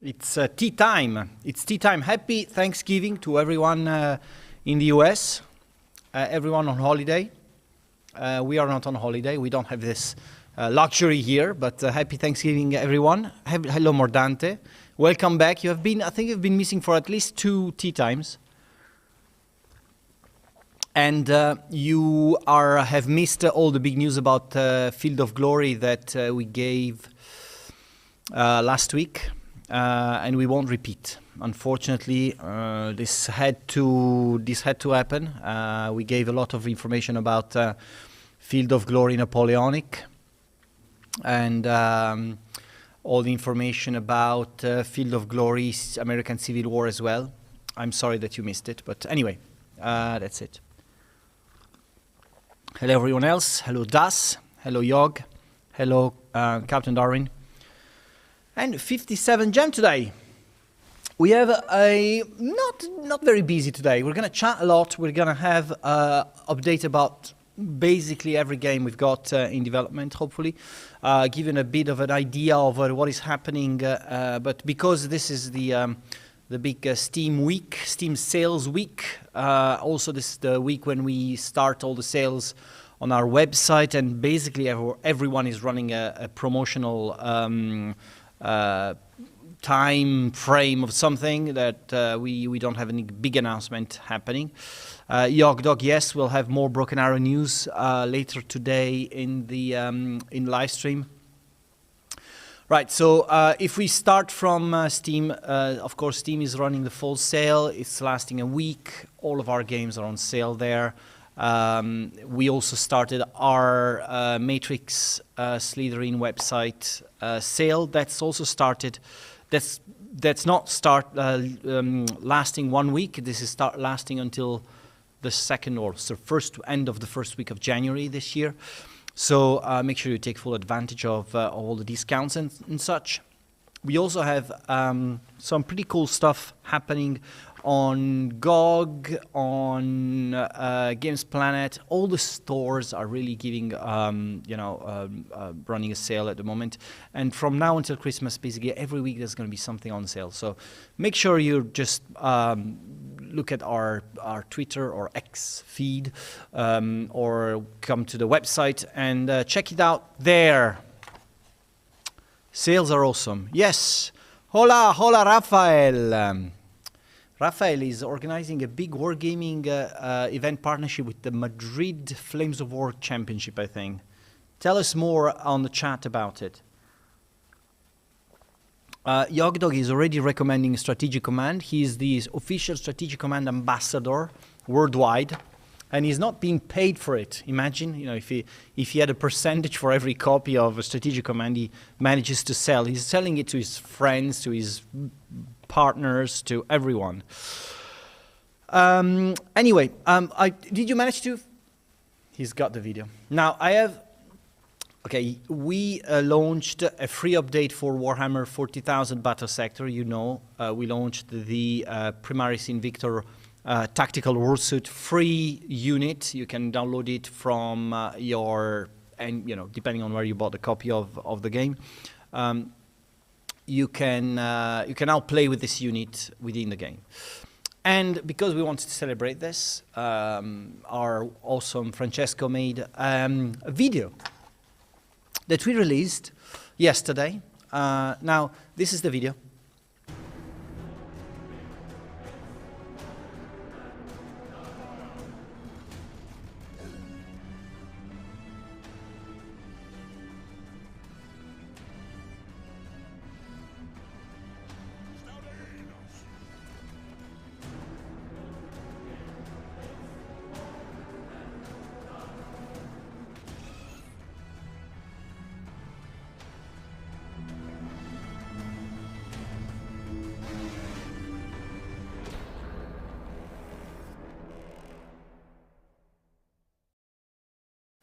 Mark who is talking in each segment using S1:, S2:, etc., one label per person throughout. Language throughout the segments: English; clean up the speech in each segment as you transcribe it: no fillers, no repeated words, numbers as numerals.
S1: It's tea time. It's tea time. Happy Thanksgiving to everyone in the US, everyone on holiday. We are not on holiday. We don't have this luxury here, but happy Thanksgiving, everyone. Hello, Mordante. Welcome back. I think you've been missing for at least 2 tea times. And you have missed all the big news about Field of Glory that we gave last week. And we won't repeat. Unfortunately, this had to happen. We gave a lot of information about Field of Glory Napoleonic, and all the information about Field of Glory American Civil War as well. I'm sorry that you missed it, but anyway, that's it. Hello everyone else. Hello Das. Hello Yog. Hello Captain Darwin. And 57 Gem today. We have a not very busy today. We're going to chat a lot. We're going to have update about basically every game we've got in development, hopefully. Giving a bit of an idea of what is happening. But because this is the big Steam week, Steam sales week, also this is the week when we start all the sales on our website, and basically everyone is running a promotional time frame of something that we don't have any big announcement happening. Yog Dog, yes, we'll have more Broken Arrow news later today in the in live stream. Right, so if we start from Steam, of course Steam is running the fall sale. It's lasting a week. All of our games are on sale there. We also started our Matrix Slitherine website sale. That's also started. That's not lasting 1 week. This is lasting until the first end of the first week of January this year. So make sure you take full advantage of all the discounts and such. We also have some pretty cool stuff happening on GOG, on Games Planet. All the stores are really giving, running a sale at the moment. And from now until Christmas, basically every week there's going to be something on sale. So make sure you just look at our Twitter or X feed, or come to the website and check it out there. Sales are awesome. Yes. Hola, Rafael. Rafael is organizing a big wargaming event partnership with the Madrid Flames of War Championship, I think. Tell us more on the chat about it. Yogdog is already recommending Strategic Command. He is the official Strategic Command ambassador worldwide, and he's not being paid for it. Imagine, if he had a percentage for every copy of a Strategic Command he manages to sell. He's selling it to his friends, to his partners, to everyone. Anyway, did you manage to? He's got the video. Now I have. Okay, we launched a free update for Warhammer 40,000 Battle Sector. We launched the Primaris Invictor Tactical Warsuit free unit. You can download it from depending on where you bought the copy of the game. You can now play with this unit within the game. And because we wanted to celebrate this, our awesome Francesco made a video that we released yesterday. Now, this is the video.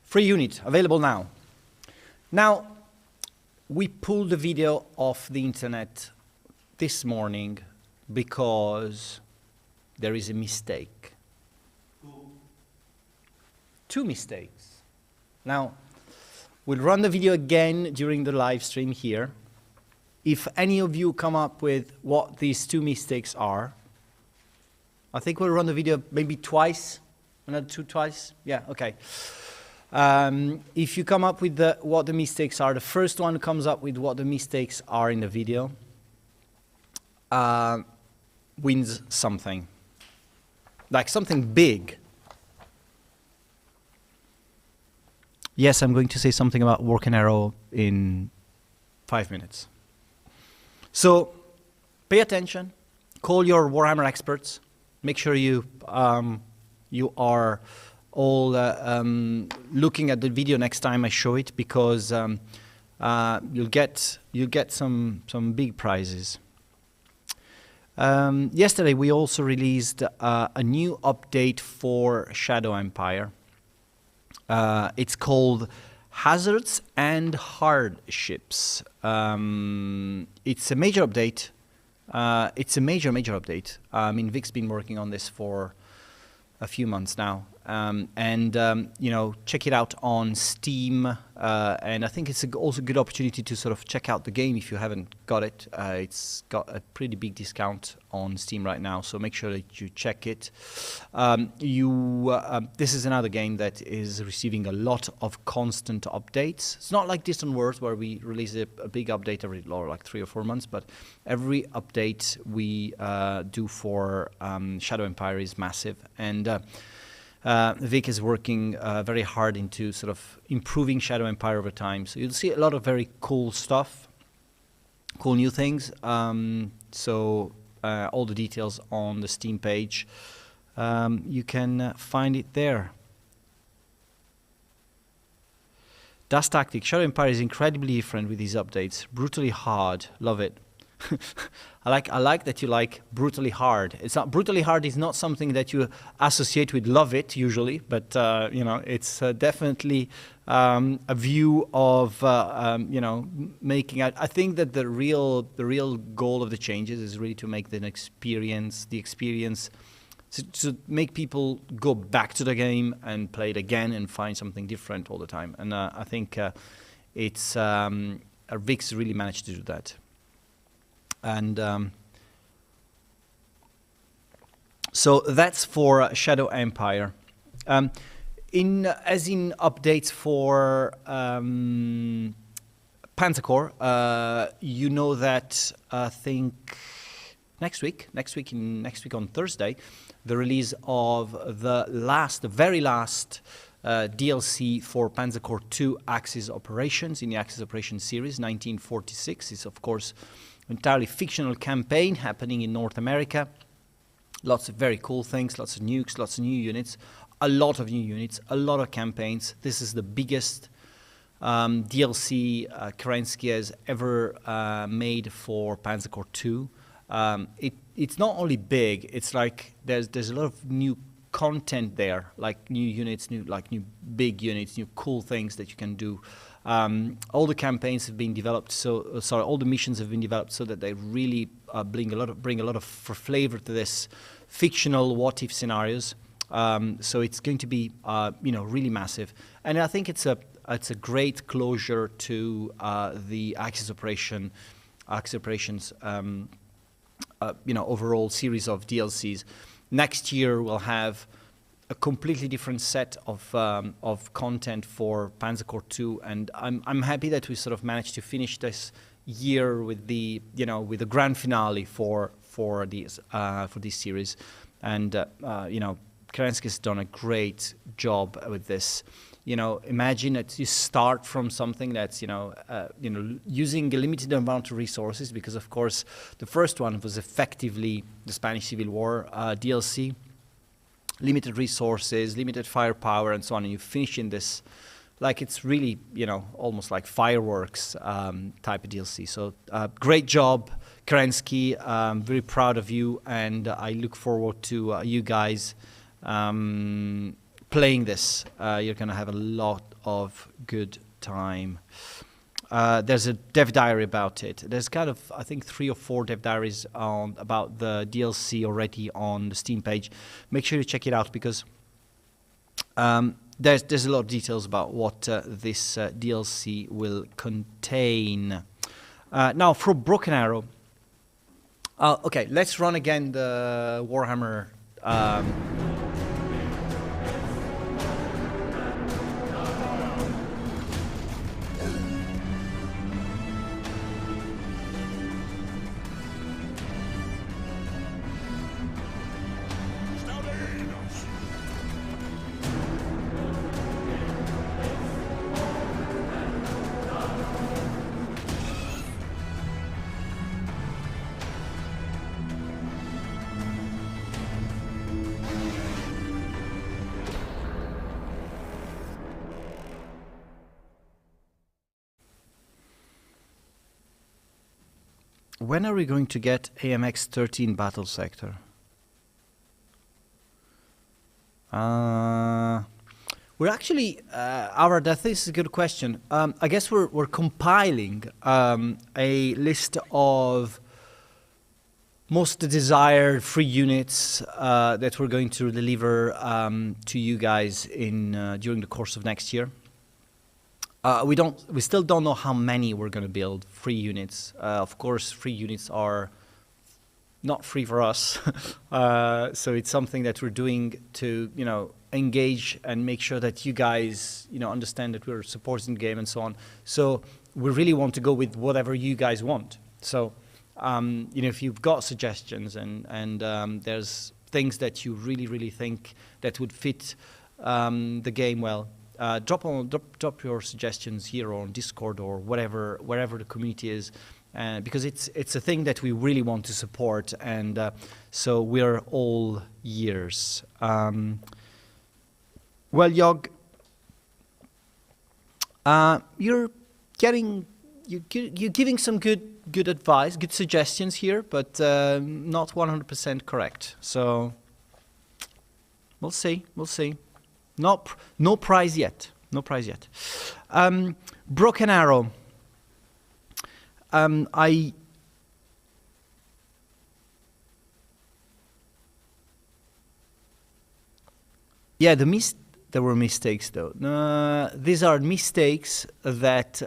S1: Free unit, available now. Now, we pulled the video off the internet this morning because there is a mistake. 2 mistakes. Now, we'll run the video again during the live stream here. if any of you come up with what these two mistakes are, I think we'll run the video maybe twice, another twice. Yeah, okay. If you come up with what the mistakes are, the first one who comes up with what the mistakes are in the video wins something, like something big. Yes, I'm going to say something about Working Arrow in 5 minutes. So pay attention, call your Warhammer experts, make sure you are all looking at the video next time I show it, because you'll get some big prizes. Yesterday we also released a new update for Shadow Empire. It's called Hazards and Hardships. It's a major update. It's a major update. I mean, Vic's been working on this for a few months now, you know, check it out on Steam, and I think it's also a good opportunity to sort of check out the game if you haven't got it. It's got a pretty big discount on Steam right now, so make sure that you check it. This is another game that is receiving a lot of constant updates. It's not like Distant Worlds where we release a big update every like 3 or 4 months, but every update we do for Shadow Empire is massive, and Vic is working very hard into sort of improving Shadow Empire over time. So you'll see a lot of very cool stuff, cool new things. All the details on the Steam page. You can find it there. Dust Tactic. Shadow Empire is incredibly different with these updates. Brutally hard. Love it. I like that you like brutally hard. It's not brutally hard is not something that you associate with love it usually, but you know, it's definitely a view of you know, making. I think that the real goal of the changes is really to make the experience to make people go back to the game and play it again and find something different all the time. And I think it's Vic's really managed to do that. And so that's for Shadow Empire. As in updates for Panzer Corps, you know that I think next week on Thursday, the release of the very last DLC for Panzer Corps 2 Axis Operations in the Axis Operations series, 1946. It's of course entirely fictional campaign happening in North America. Lots of very cool things, lots of nukes, lots of new units, a lot of new units, a lot of campaigns. This is the biggest DLC Kerensky has ever made for Panzer Corps 2. It's not only big, it's like there's a lot of new content there, like new units, new big units, new cool things that you can do. All the campaigns have been developed, all the missions have been developed so that they really bring a lot of flavor to this fictional what-if scenarios. So it's going to be you know, really massive, and I think it's a great closure to the Axis Operations you know, overall series of DLCs. Next year we'll have a completely different set of content for Panzer Corps 2, and I'm happy that we sort of managed to finish this year with the grand finale for this series, and you know, Kerensky's done a great job with this. You know, imagine that you start from something that's you know, using a limited amount of resources, because of course the first one was effectively the Spanish Civil War DLC. Limited resources, limited firepower, and so on, and you finish in this, like it's really, you know, almost like fireworks type of DLC. So great job, Kerensky. I'm very proud of you, and I look forward to you guys playing this. You're going to have a lot of good time. There's a dev diary about it. There's kind of, I think, 3 or 4 dev diaries about the DLC already on the Steam page. Make sure you check it out, because there's a lot of details about what this DLC will contain. Now for Broken Arrow. Okay, let's run again the Warhammer. When are we going to get AMX 13 Battle Sector? We're actually, that is a good question. I guess we're compiling a list of most desired free units that we're going to deliver to you guys in during the course of next year. We still don't know how many we're going to build free units. Of course, free units are not free for us, so it's something that we're doing to engage and make sure that you guys understand that we're supporting the game and so on. So we really want to go with whatever you guys want. So if you've got suggestions and there's things that you really think that would fit the game well. Drop your suggestions here on Discord or wherever the community is, because it's a thing that we really want to support, and so we're all ears. Well, Yog, you're giving some good advice, good suggestions here, but not 100% correct. So we'll see. No prize yet. No prize yet. Broken Arrow. There were mistakes though. These are mistakes that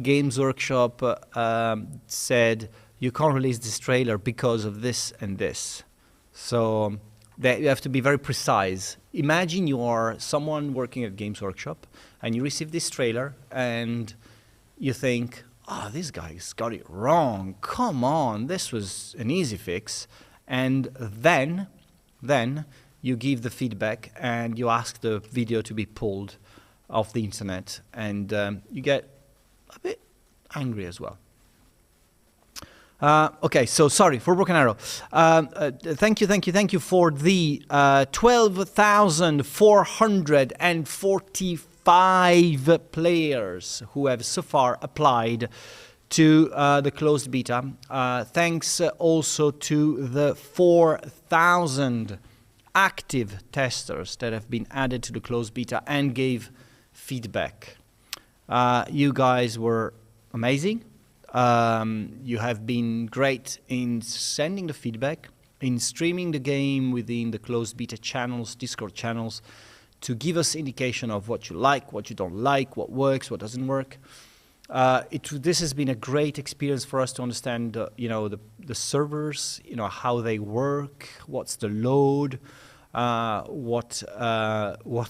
S1: Games Workshop said you can't release this trailer because of this and this. So you have to be very precise. Imagine you are someone working at Games Workshop and you receive this trailer and you think, this guy's got it wrong. Come on, this was an easy fix. And then you give the feedback and you ask the video to be pulled off the internet, and you get a bit angry as well. Okay, so sorry for Broken Arrow. Thank you for the 12,445 players who have so far applied to the closed beta. Thanks also to the 4,000 active testers that have been added to the closed beta and gave feedback. You guys were amazing. You have been great in sending the feedback, in streaming the game within the closed beta channels, Discord channels, to give us indication of what you like, what you don't like, what works, what doesn't work. This has been a great experience for us to understand, the servers, how they work, what's the load, what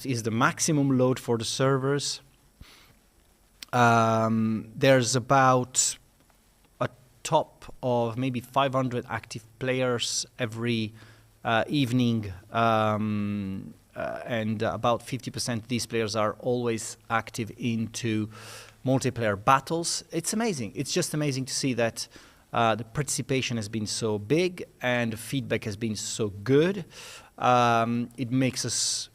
S1: is the maximum load for the servers. There's about a top of maybe 500 active players every evening, and about 50% of these players are always active into multiplayer battles. It's amazing. It's just amazing to see that the participation has been so big and the feedback has been so good. It makes us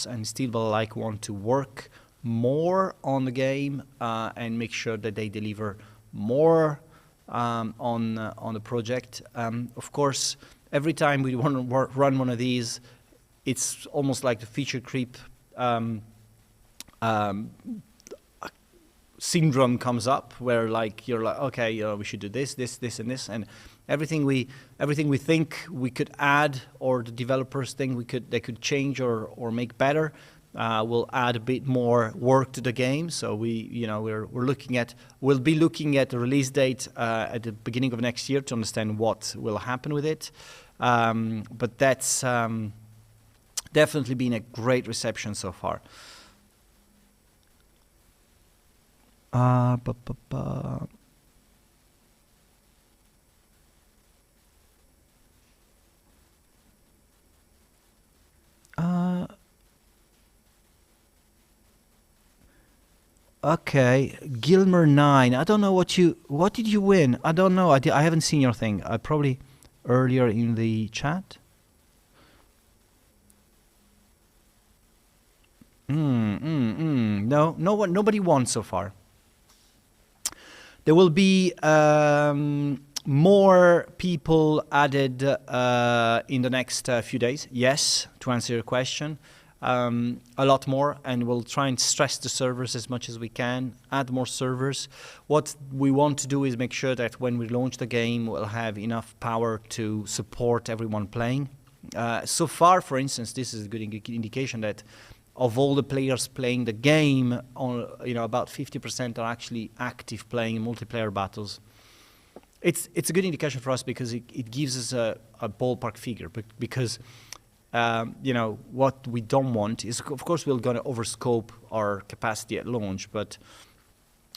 S1: and Steel alike want to work more on the game and make sure that they deliver more on the project. Of course, every time we want to run one of these, it's almost like the feature creep syndrome comes up, where you're like, okay, we should do this, and this, and everything we think we could add, or the developers think they could change or make better, will add a bit more work to the game. So we'll be looking at the release date at the beginning of next year to understand what will happen with it. But that's definitely been a great reception so far. Okay, Gilmer 9. I don't know what did you win? I don't know. I haven't seen your thing. Probably earlier in the chat. No, nobody won so far. There will be more people added in the next few days. Yes, to answer your question. A lot more, and we'll try and stress the servers as much as we can, add more servers. What we want to do is make sure that when we launch the game, we'll have enough power to support everyone playing. So far, for instance, this is a good indication that of all the players playing the game, about 50% are actually active playing in multiplayer battles. It's a good indication for us because it gives us a ballpark figure, because what we don't want is, of course, we're going to overscope our capacity at launch, but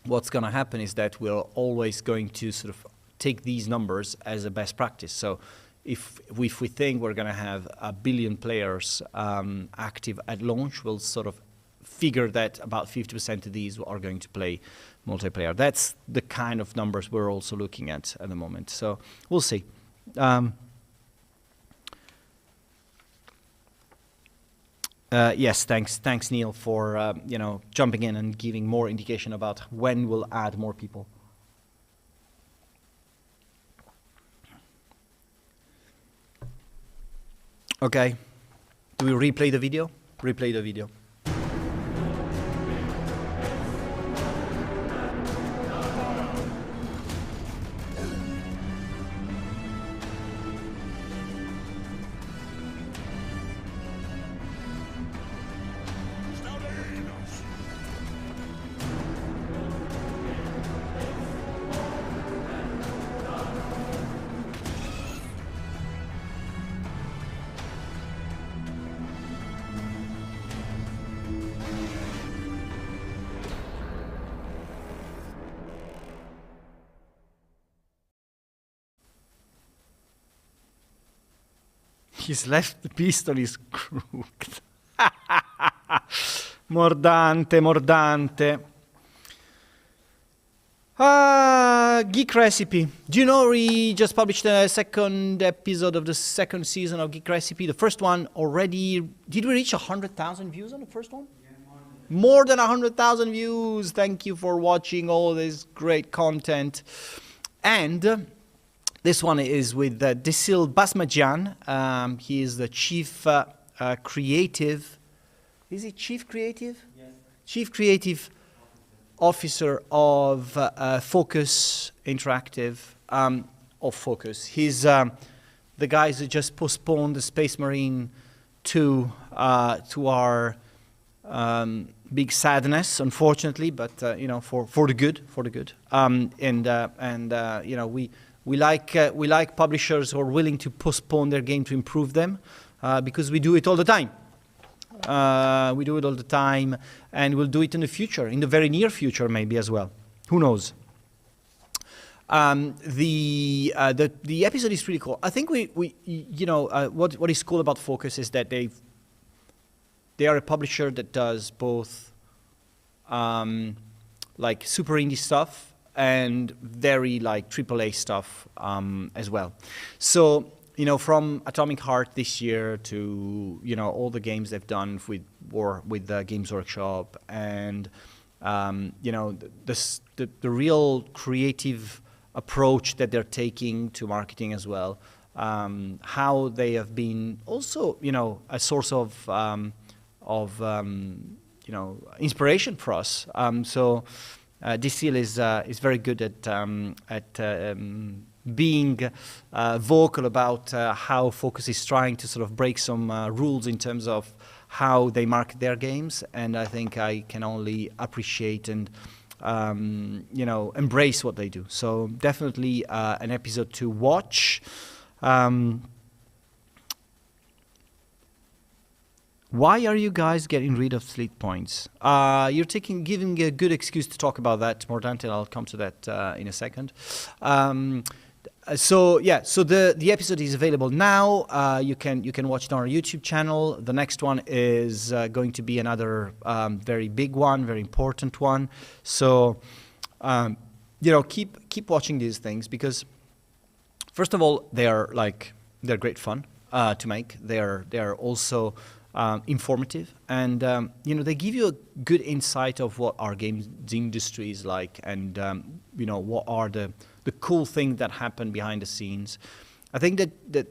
S1: what's going to happen is that we're always going to sort of take these numbers as a best practice. So if we think we're going to have 1 billion players active at launch, we'll sort of figure that about 50% of these are going to play multiplayer. That's the kind of numbers we're also looking at the moment. So we'll see. Yes, thanks Neil for jumping in and giving more indication about when we'll add more people. Okay, do we replay the video? Replay the video. His left pistol is crooked. Mordante. Geek Recipe. Do you know we just published the second episode of the second season of Geek Recipe? The first one already... Did we reach 100,000 views on the first one? Yeah, more than 100,000 views. Thank you for watching all this great content. And... this one is with Desil Basmajian. He is the chief creative. Is he chief creative? Yes. Chief creative officer of Focus Interactive. Of Focus. He's the guys who just postponed the Space Marine 2 to our big sadness, unfortunately, but for the good, We like publishers who are willing to postpone their game to improve them, because we do it all the time. And we'll do it in the future, in the very near future, maybe as well. Who knows? The episode is pretty cool. I think what is cool about Focus is that they are a publisher that does both like super indie stuff and very like AAA stuff as well. So, from Atomic Heart this year to, all the games they've done with Games Workshop, and, the real creative approach that they're taking to marketing as well, how they have been also, a source of inspiration for us. Desil is very good at being vocal about how Focus is trying to sort of break some rules in terms of how they market their games, and I think I can only appreciate and embrace what they do. So definitely an episode to watch. Why are you guys getting rid of sleep points? You're giving a good excuse to talk about that, Mordante, and I'll come to that in a second. So the episode is available now. You can watch it on our YouTube channel. The next one is going to be another very big one, very important one. So keep watching these things, because first of all, they're great fun to make. They're also informative, and they give you a good insight of what our games industry is like, and what are the cool things that happen behind the scenes. I think that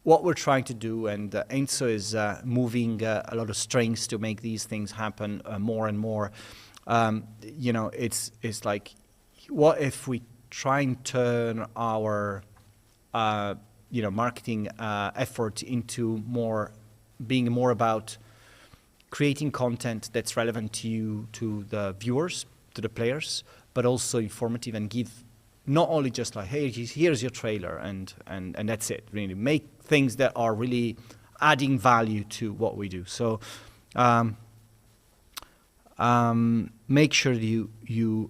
S1: what we're trying to do, and Enzo is moving a lot of strings to make these things happen more and more. It's like, what if we try and turn our marketing effort into being more about creating content that's relevant to the viewers, to the players, but also informative, and give not only just like, hey, here's your trailer and that's it. Really make things that are really adding value to what we do. So make sure you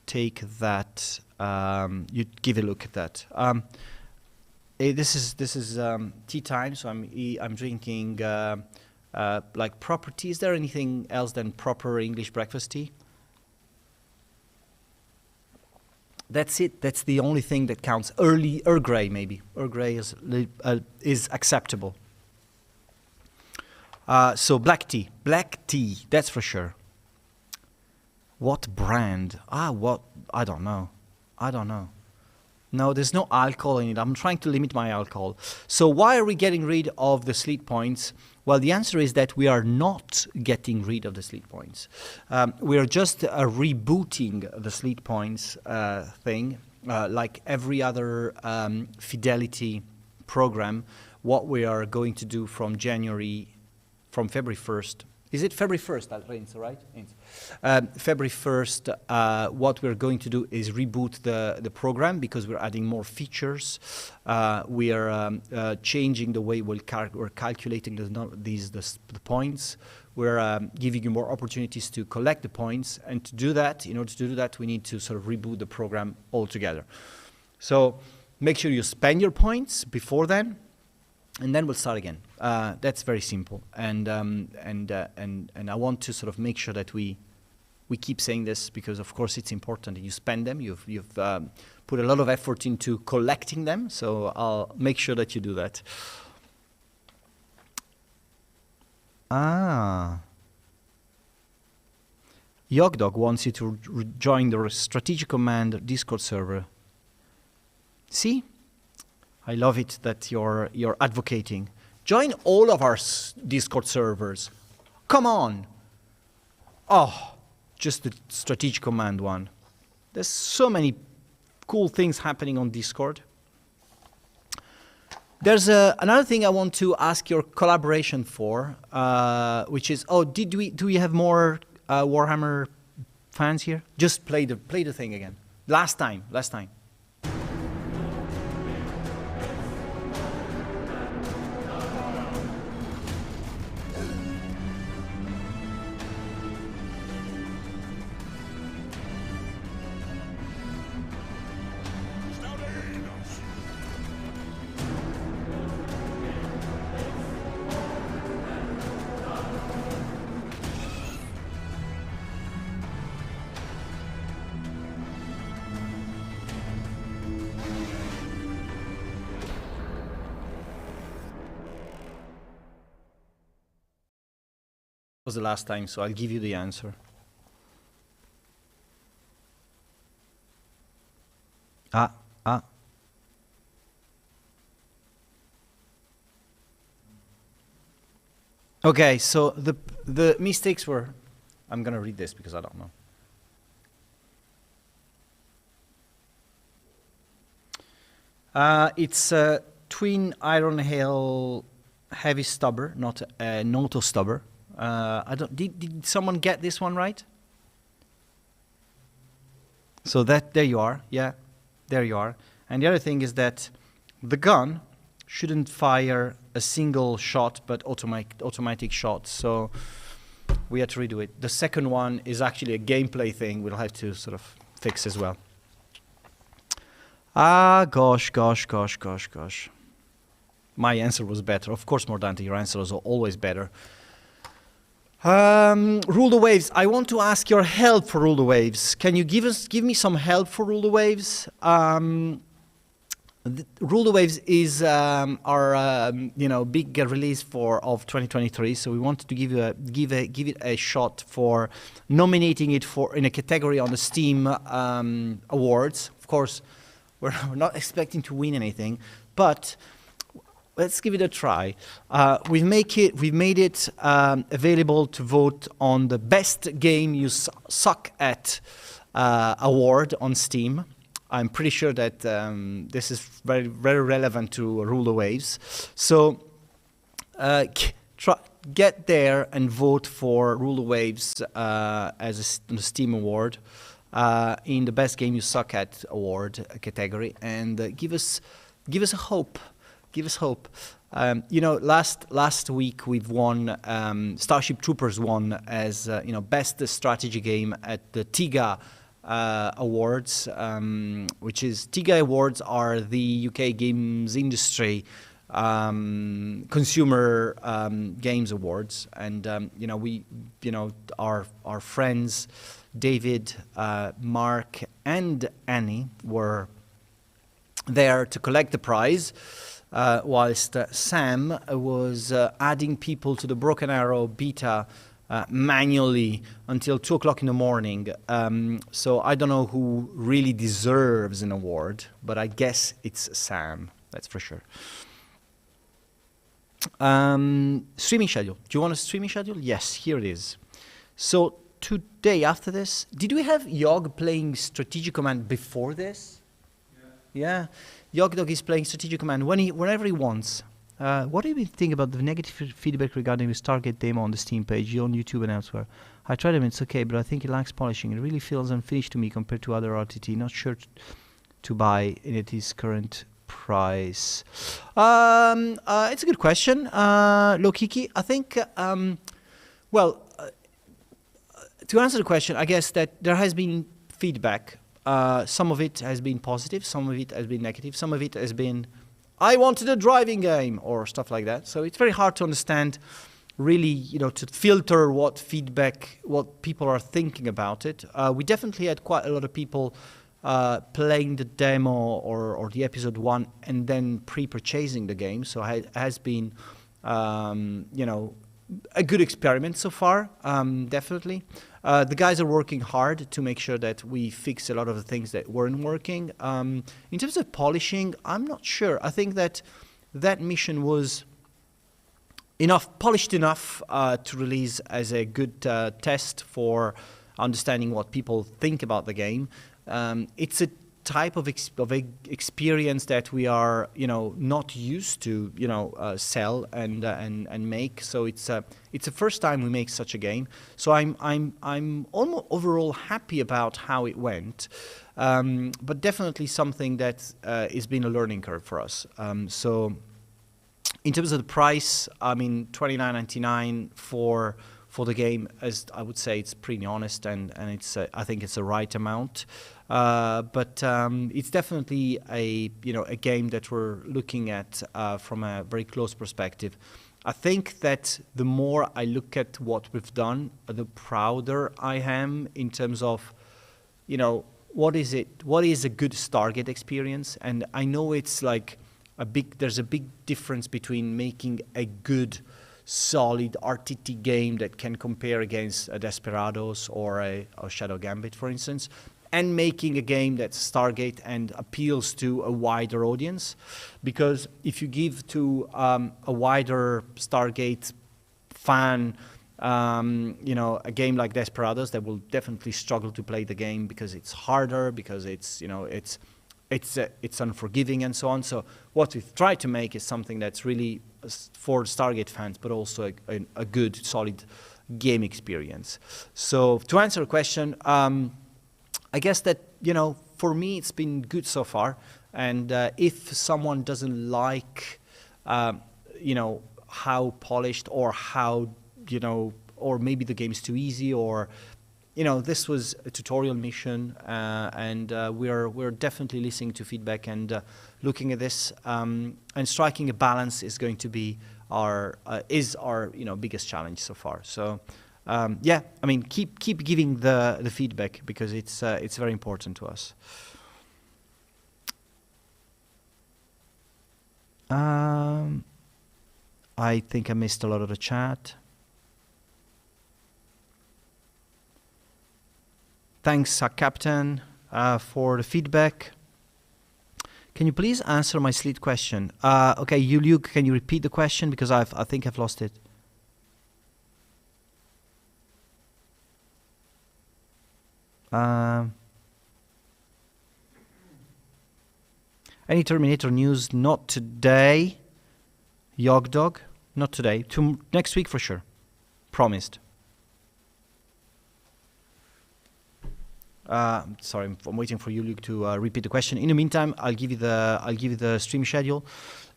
S1: take that, you give a look at that. This is tea time, so I'm drinking like proper tea. Is there anything else than proper English breakfast tea? That's it. That's the only thing that counts. Earl Grey, maybe. Earl Grey is acceptable. So black tea, that's for sure. What brand? What? I don't know. No, there's no alcohol in it. I'm trying to limit my alcohol. So why are we getting rid of the sleep points? Well, the answer is that we are not getting rid of the sleep points. We are just rebooting the sleep points thing. Like every other fidelity program, what we are going to do from February 1st. Is it February 1st, Renzo, right? February 1st, what we're going to do is reboot the program, because we're adding more features. We are changing the way we're calculating the points. We're giving you more opportunities to collect the points. And to do that, in order to do that, we need to sort of reboot the program altogether. So make sure you spend your points before then, and then we'll start again. That's very simple, and I want to sort of make sure that we keep saying this, because of course it's important. You spend them. You've put a lot of effort into collecting them, so I'll make sure that you do that. Yogdog wants you to join the Strategic Command Discord server. See? I love it that you're advocating. Join all of our Discord servers. Come on. Oh, just the Strategic Command one. There's so many cool things happening on Discord. There's another thing I want to ask your collaboration for, which is, do we have more Warhammer fans here? Just play the thing again. Last time. Was the last time, so I'll give you the answer. Okay, so the mistakes were, I'm gonna read this because I don't know. It's a twin iron hail heavy stubber, not an auto stubber. I don't. Did someone get this one right? So there you are. Yeah, there you are. And the other thing is that the gun shouldn't fire a single shot, but automatic shot. So we had to redo it. The second one is actually a gameplay thing. We'll have to sort of fix as well. Gosh. My answer was better. Of course, Mordante, your answer was always better. Rule the waves. I want to ask your help for rule the waves. Can you give me some help for rule the waves? Rule the Waves is our big release of 2023. So we wanted to give it a shot for nominating it in a category on the Steam awards. Of course, we're not expecting to win anything, but let's give it a try. We've made it available to vote on the best game you suck at award on Steam. I'm pretty sure that this is very, very relevant to Rule the Waves. So get there and vote for Rule the Waves as a Steam award in the Best Game You Suck At award category, and give us a hope. Give us hope. Last week we've won. Starship Troopers won as best strategy game at the TIGA awards, which is TIGA awards are the UK games industry consumer games awards, and our friends David, Mark, and Annie were there to collect the prize, whilst Sam was adding people to the Broken Arrow beta manually until 2 o'clock in the morning. So I don't know who really deserves an award, but I guess it's Sam, that's for sure. Streaming schedule. Do you want a streaming schedule? Yes, here it is. So today, after this, did we have Yog playing Strategic Command before this? Yeah. Yog Dog is playing Strategic Command whenever he wants. What do you think about the negative feedback regarding the Stargate demo on the Steam page, on YouTube and elsewhere? I tried them, it's okay, but I think it lacks polishing. It really feels unfinished to me compared to other RTT. Not sure to buy in its current price. It's a good question, Lokiki. I think, to answer the question, I guess that there has been feedback. Some of it has been positive, some of it has been negative, some of it has been, I wanted a driving game, or stuff like that. So it's very hard to understand, really, to filter what feedback, what people are thinking about it. We definitely had quite a lot of people playing the demo or the episode 1 and then pre-purchasing the game. So it has been, a good experiment so far, definitely. The guys are working hard to make sure that we fix a lot of the things that weren't working. In terms of polishing, I'm not sure. I think that mission was polished enough to release as a good test for understanding what people think about the game. It's a type of experience that we are, not used to, sell and make. So it's the first time we make such a game. So I'm almost overall happy about how it went, but definitely something that has been a learning curve for us. So in terms of the price, I mean, $29.99 for the game, as I would say, it's pretty honest, and it's I think it's the right amount. But it's definitely a game that we're looking at from a very close perspective. I think that the more I look at what we've done, the prouder I am in terms of, what is a good Stargate experience. And I know it's like there's a big difference between making a good, solid RTT game that can compare against a Desperados or a Shadow Gambit, for instance, and making a game that's Stargate and appeals to a wider audience. Because if you give to a wider Stargate fan, a game like Desperados, they will definitely struggle to play the game because it's harder, because it's it's unforgiving and so on. So what we've tried to make is something that's really for Stargate fans, but also a good, solid game experience. So to answer a question, I guess that, for me, it's been good so far. And if someone doesn't like, how polished or how, or maybe the game is too easy, or, this was a tutorial mission, and we're definitely listening to feedback and looking at this, and striking a balance is going to be our biggest challenge so far. So keep giving the feedback, because it's very important to us. I think I missed a lot of the chat. Thanks, Captain, for the feedback. Can you please answer my Slit question? Okay, Luke, can you repeat the question, because I think I've lost it. Any Terminator news? Not today. Yogdog? Not today. Next week for sure. Promised. Sorry, I'm waiting for you, Luke, to repeat the question. In the meantime, I'll give you the stream schedule.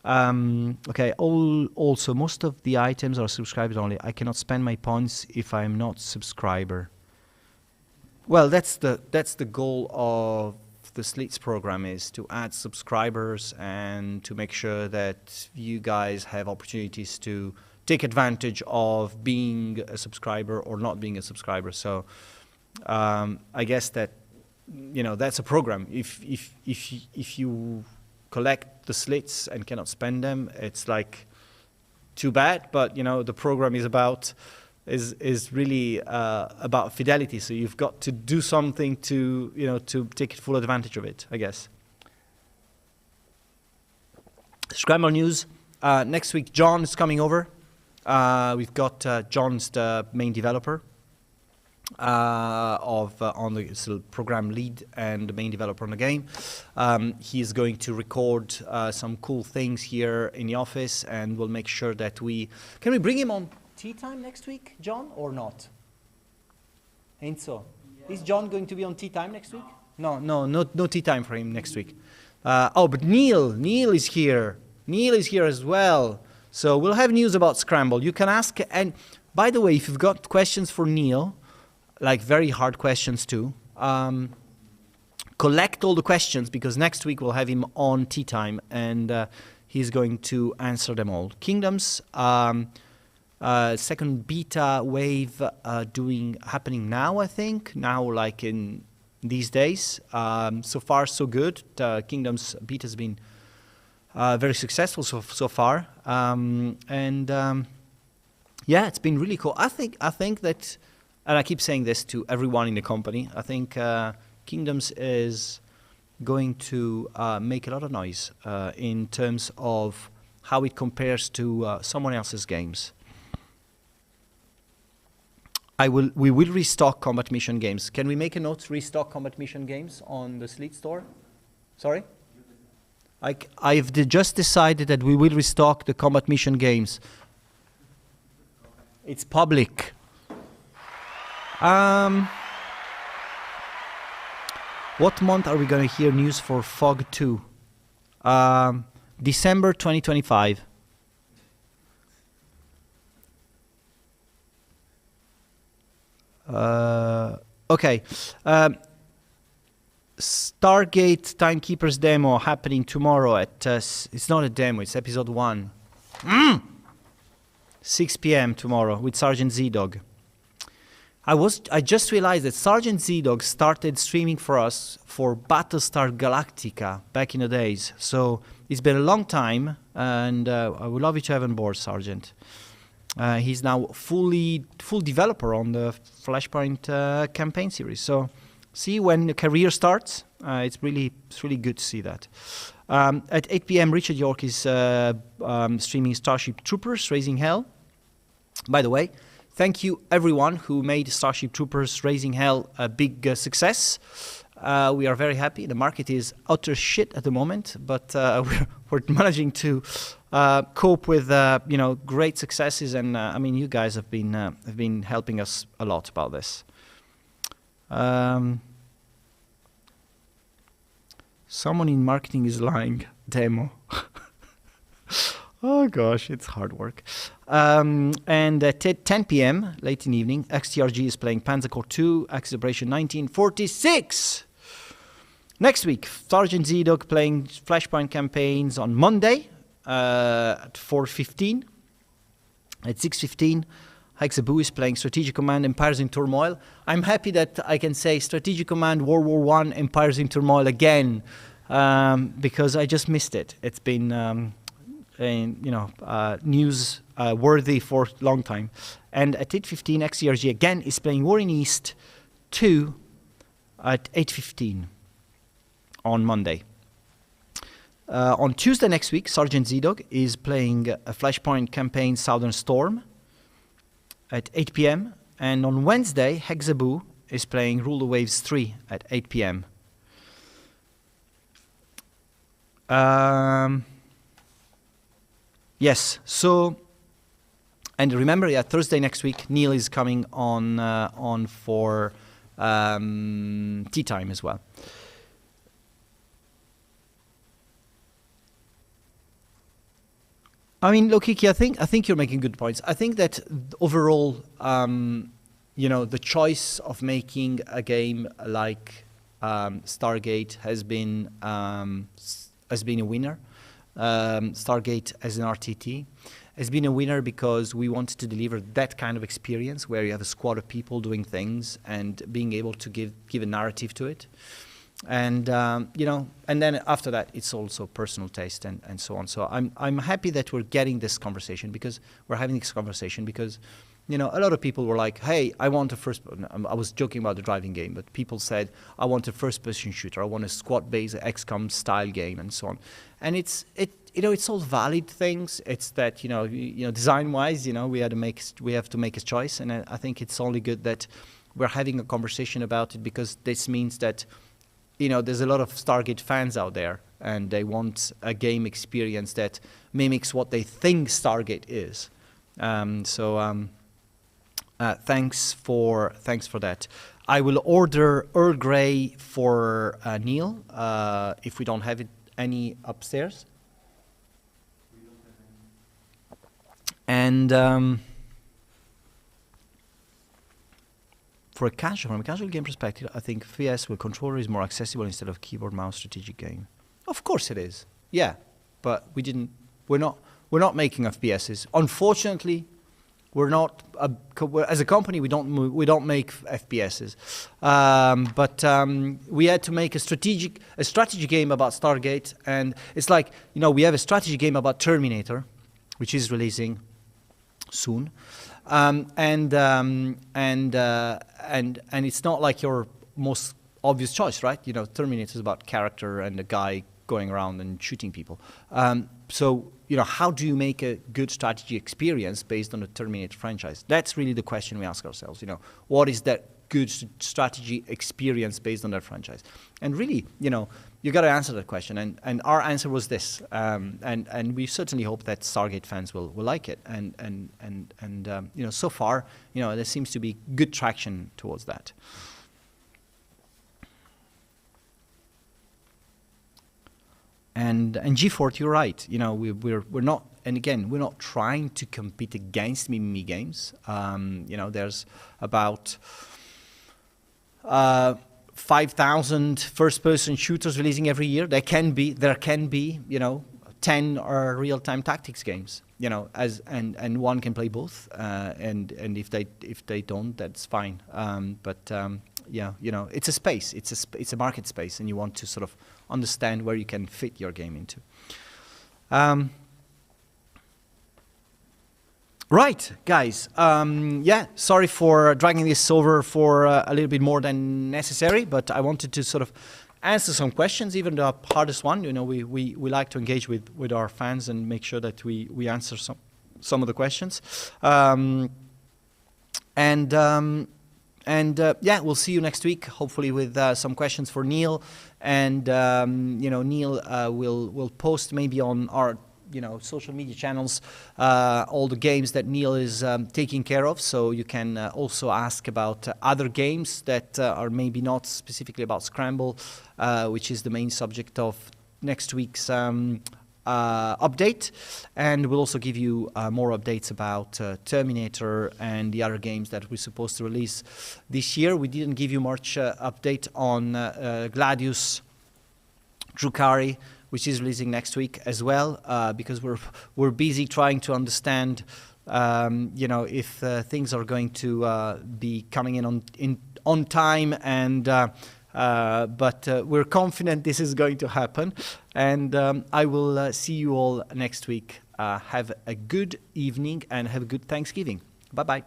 S1: Okay. Also, most of the items are subscribers only. I cannot spend my points if I'm not subscriber. Well, that's the goal of the Slits program, is to add subscribers and to make sure that you guys have opportunities to take advantage of being a subscriber or not being a subscriber. So I guess that that's a program. If you collect the Slits and cannot spend them, it's like too bad. But the program is really about fidelity. So you've got to do something to take full advantage of it, I guess. Scramble news. Next week, John is coming over. We've got John's the main developer on the program lead and the main developer on the game. He is going to record some cool things here in the office, and we'll make sure that can we bring him on tea time next week, John, or not? Ain't so. Yeah. Is John going to be on tea time next week? No tea time for him next week. But Neil is here. Neil is here as well. So we'll have news about Scramble. You can ask, and by the way, if you've got questions for Neil, like very hard questions too, collect all the questions, because next week we'll have him on tea time, and he's going to answer them all. Kingdoms, second beta wave happening now, I think. Now, like in these days. So far, so good. Kingdoms beta has been very successful so far. Yeah, it's been really cool. I think that, and I keep saying this to everyone in the company, I think Kingdoms is going to make a lot of noise in terms of how it compares to someone else's games. We will restock combat mission games. Can we make a note to restock combat mission games on the Slit store? Sorry? I've just decided that we will restock the combat mission games. It's public. What month are we going to hear news for Fog 2? December 2025. Okay. Stargate Timekeeper's demo happening tomorrow at it's not a demo, it's episode 1. 6 p.m. tomorrow with Sergeant Z-Dog. I just realized that Sergeant Z-Dog started streaming for us for Battlestar Galactica back in the days. So it's been a long time, and I would love you to have on board, Sergeant. He's now full developer on the Flashpoint campaign series. So see when the career starts. It's really good to see that. At 8 p.m. Richard York is streaming Starship Troopers Raising Hell. By the way, thank you everyone who made Starship Troopers Raising Hell a big success. We are very happy. The market is utter shit at the moment, but we're managing to cope with great successes. And I mean, you guys have been helping us a lot about this. Someone in marketing is lying. Demo. Oh gosh, it's hard work. And at 10 p.m. late in the evening, XTRG is playing Panzer Corps 2, Axis Operation 1946. Next week, Sergeant Z-Dog playing Flashpoint campaigns on Monday at 4:15. At 6:15, Hexabu is playing Strategic Command Empires in Turmoil. I'm happy that I can say Strategic Command World War I Empires in Turmoil again, because I just missed it. It's been news worthy for a long time. And at 8:15, XCRG again is playing War in East 2 at 8:15 on Monday. On Tuesday next week, Sergeant Z-Dog is playing a Flashpoint campaign Southern Storm at 8 p.m. And on Wednesday, Hexabu is playing Rule the Waves 3 at 8 p.m. Yes, so, and remember, Thursday next week, Neil is coming on for tea time as well. I mean, look, Kiki, I think you're making good points. I think that overall, the choice of making a game like Stargate has been a winner. Stargate as an RTT has been a winner because we wanted to deliver that kind of experience where you have a squad of people doing things and being able to give a narrative to it. And and then after that, it's also personal taste and so on. So I'm happy that we're getting this conversation, because we're having this conversation because, a lot of people were like, hey, I want a I was joking about the driving game, but people said, I want a first-person shooter, I want a squad-based XCOM style game, and so on. And it's all valid things. It's that, design-wise, we have to make a choice, and I think it's only good that we're having a conversation about it, because this means that there's a lot of Stargate fans out there, and they want a game experience that mimics what they think Stargate is. Thanks for that. I will order Earl Grey for Neil if we don't have any upstairs. And from a casual game perspective, I think FPS with controller is more accessible instead of keyboard mouse strategic game. Of course it is. Yeah, but we're not making FPSs. Unfortunately, we're not as a company. We don't make FPSs. But we had to make a strategy game about Stargate, and it's like we have a strategy game about Terminator, which is releasing soon. And it's not like your most obvious choice, right? Terminator is about character and a guy going around and shooting people. So how do you make a good strategy experience based on the Terminator franchise? That's really the question we ask ourselves. What is that good strategy experience based on that franchise? And really, you got to answer that question. And our answer was this. And we certainly hope that Stargate fans will like it. And so far, there seems to be good traction towards that. And G4, you're right. We're not, and again, we're not trying to compete against Mimimi games. There's about 5,000 first-person shooters releasing every year. There can be 10 real-time tactics games. And one can play both. And if they don't, that's fine. It's a space. It's a market space, and you want to sort of understand where you can fit your game into. Right, guys. Sorry for dragging this over for a little bit more than necessary, but I wanted to sort of answer some questions, even the hardest one. We like to engage with our fans and make sure that we answer some of the questions. And And yeah, we'll see you next week, hopefully with some questions for Neil. And Neil will post maybe on our social media channels all the games that Neil is taking care of. So you can also ask about other games that are maybe not specifically about Scramble, which is the main subject of next week's update. And we'll also give you more updates about Terminator and the other games that we're supposed to release this year. We didn't give you much update on Gladius Drukhari, which is releasing next week as well, because we're busy trying to understand if things are going to be coming in on time, and but we're confident this is going to happen. And I will see you all next week. Have a good evening and have a good Thanksgiving. Bye-bye.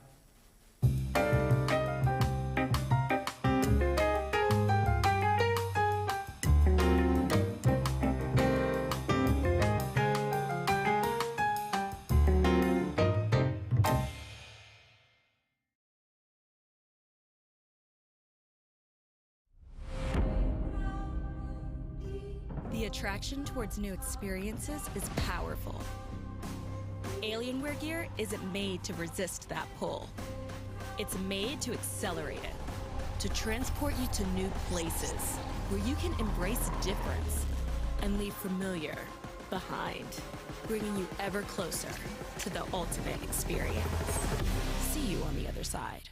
S2: The attraction towards new experiences is powerful. Alienware gear isn't made to resist that pull. It's made to accelerate it, to transport you to new places where you can embrace difference and leave familiar behind, bringing you ever closer to the ultimate experience. See you on the other side.